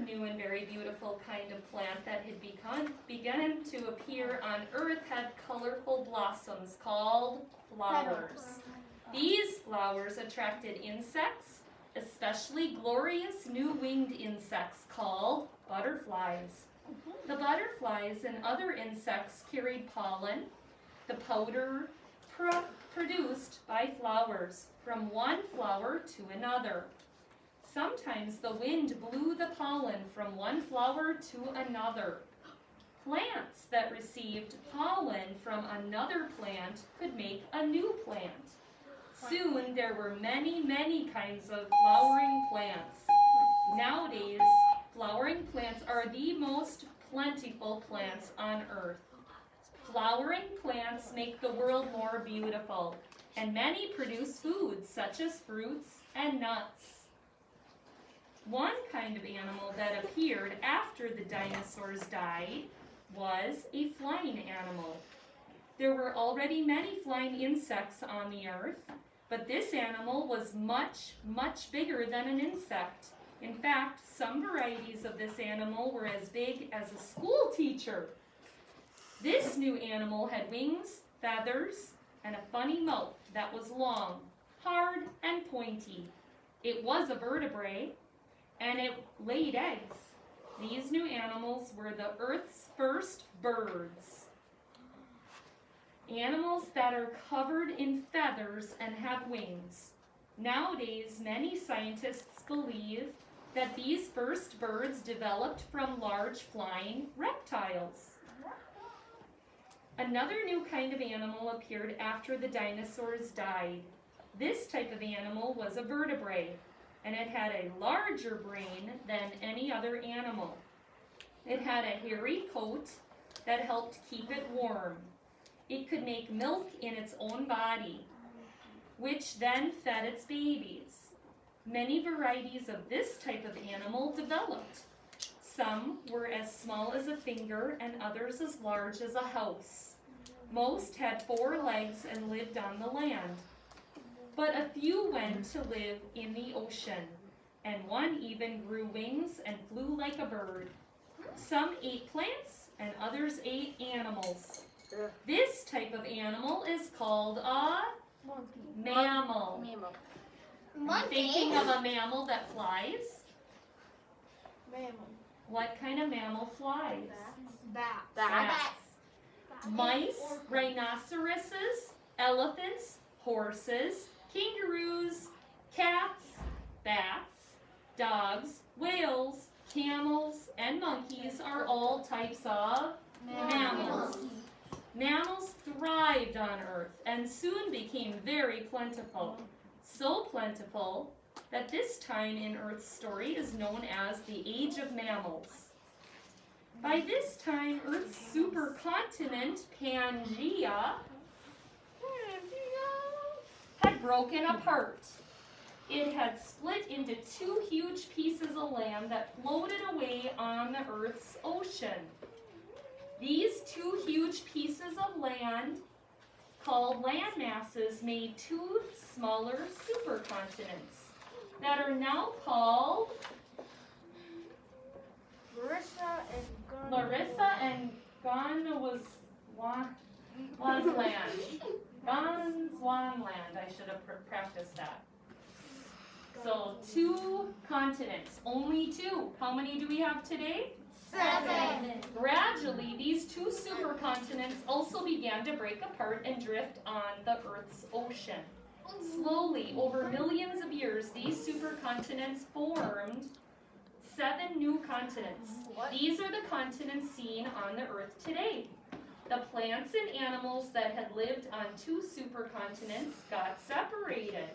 new and very beautiful kind of plant that had begun to appear on earth had colorful blossoms called flowers. These flowers attracted insects, especially glorious new winged insects called butterflies. The butterflies and other insects carried pollen, the powder produced by flowers, from one flower to another. Sometimes the wind blew the pollen from one flower to another. Plants that received pollen from another plant could make a new plant. Soon there were many, many kinds of flowering plants. Nowadays, flowering plants are the most plentiful plants on earth. Flowering plants make the world more beautiful, and many produce foods such as fruits and nuts. One kind of animal that appeared after the dinosaurs died was a flying animal. There were already many flying insects on the earth, but this animal was much, much bigger than an insect. In fact, some varieties of this animal were as big as a school teacher. This new animal had wings, feathers, and a funny mouth that was long, hard, and pointy. It was a vertebrate, and it laid eggs. These new animals were the Earth's first birds. Animals that are covered in feathers and have wings. Nowadays, many scientists believe that these first birds developed from large flying reptiles. Another new kind of animal appeared after the dinosaurs died. This type of animal was a vertebrate, and it had a larger brain than any other animal. It had a hairy coat that helped keep it warm. It could make milk in its own body, which then fed its babies. Many varieties of this type of animal developed. Some were as small as a finger and others as large as a house. Most had 4 legs and lived on the land. But a few went to live in the ocean, and one even grew wings and flew like a bird. Some ate plants and others ate animals. This type of animal is called a mammal. Are you thinking of a mammal that flies? Mammal. What kind of mammal flies? Bats. Mice, rhinoceroses, elephants, horses, kangaroos, cats, bats, dogs, whales, camels, and monkeys are all types of mammals. Mammals thrived on Earth and soon became very plentiful. So plentiful that this time in Earth's story is known as the Age of Mammals. By this time, Earth's supercontinent, Pangaea, had broken apart. It had split into 2 huge pieces of land that floated away on the Earth's ocean. These 2 huge pieces of land, called land masses, made 2 smaller supercontinents that are now called Larissa and Gondwanland. Gondwanland. I should have practiced that. So 2 continents, only 2. How many do we have today? 7. Gradually, these 2 supercontinents also began to break apart and drift on the Earth's ocean. Slowly, over millions of years, these supercontinents formed 7 new continents. These are the continents seen on the Earth today. The plants and animals that had lived on 2 supercontinents got separated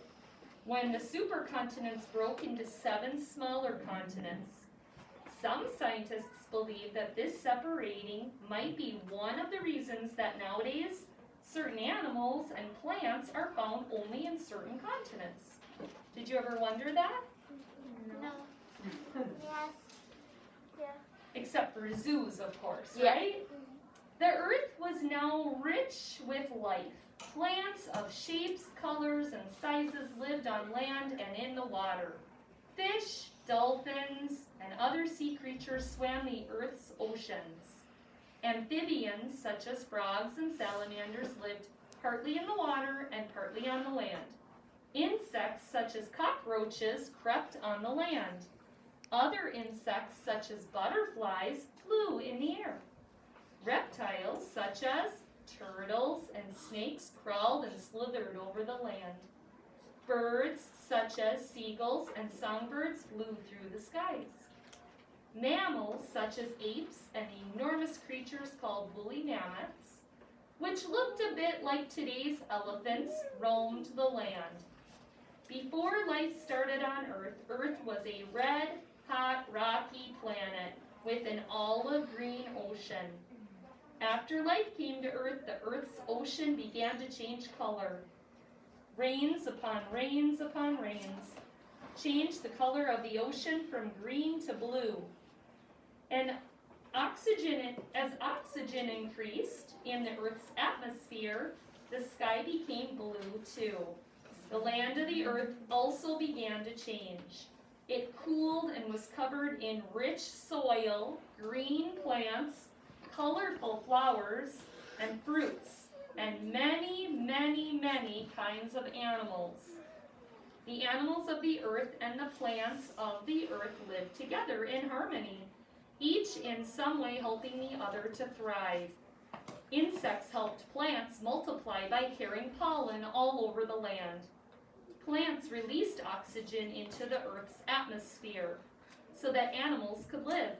when the supercontinents broke into 7 smaller continents. Some scientists believe that this separating might be one of the reasons that nowadays certain animals and plants are found only in certain continents. Did you ever wonder that? No. Yes. Yeah. Except for zoos, of course, Yeah. right? The earth was now rich with life. Plants of shapes, colors, and sizes lived on land and in the water. Fish, dolphins, and other sea creatures swam the earth's oceans. Amphibians, such as frogs and salamanders, lived partly in the water and partly on the land. Insects, such as cockroaches, crept on the land. Other insects, such as butterflies, flew in the air. Reptiles, such as turtles and snakes, crawled and slithered over the land. Birds, such as seagulls and songbirds, flew through the skies. Mammals, such as apes and enormous creatures called woolly mammoths, which looked a bit like today's elephants, roamed the land. Before life started on Earth, Earth was a red, hot, rocky planet with an olive green ocean. After life came to Earth, the Earth's ocean began to change color. Rains upon rains upon rains changed the color of the ocean from green to blue. And as oxygen increased in the Earth's atmosphere, the sky became blue too. The land of the Earth also began to change. It cooled and was covered in rich soil, green plants, colorful flowers and fruits, and many, many, many kinds of animals. The animals of the earth and the plants of the earth lived together in harmony, each in some way helping the other to thrive. Insects helped plants multiply by carrying pollen all over the land. Plants released oxygen into the earth's atmosphere so that animals could live.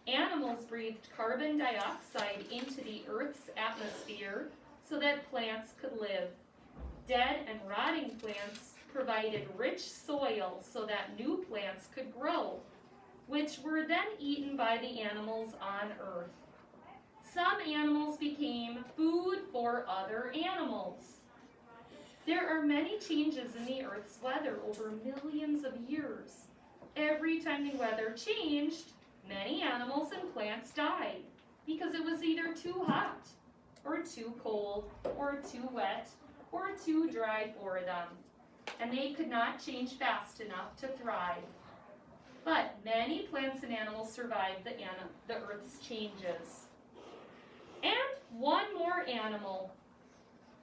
Animals breathed carbon dioxide into the earth's atmosphere so that plants could live. Dead and rotting plants provided rich soil so that new plants could grow, which were then eaten by the animals on Earth. Some animals became food for other animals. There are many changes in the Earth's weather over millions of years. Every time the weather changed, many animals and plants died because it was either too hot, or too cold, or too wet, or too dry for them, and they could not change fast enough to thrive. But many plants and animals survived the Earth's changes. And one more animal,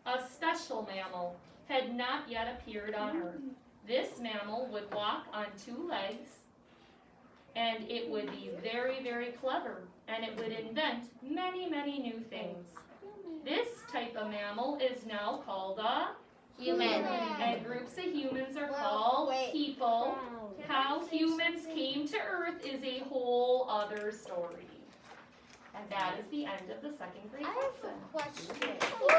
a special mammal, had not yet appeared on Earth. This mammal would walk on two legs, and it would be very, very clever, and it would invent many, many new things. This type of mammal is now called a Human. and groups of humans are called people. How humans came to Earth is a whole other story. And that is the end of the second grade I have lesson. a question.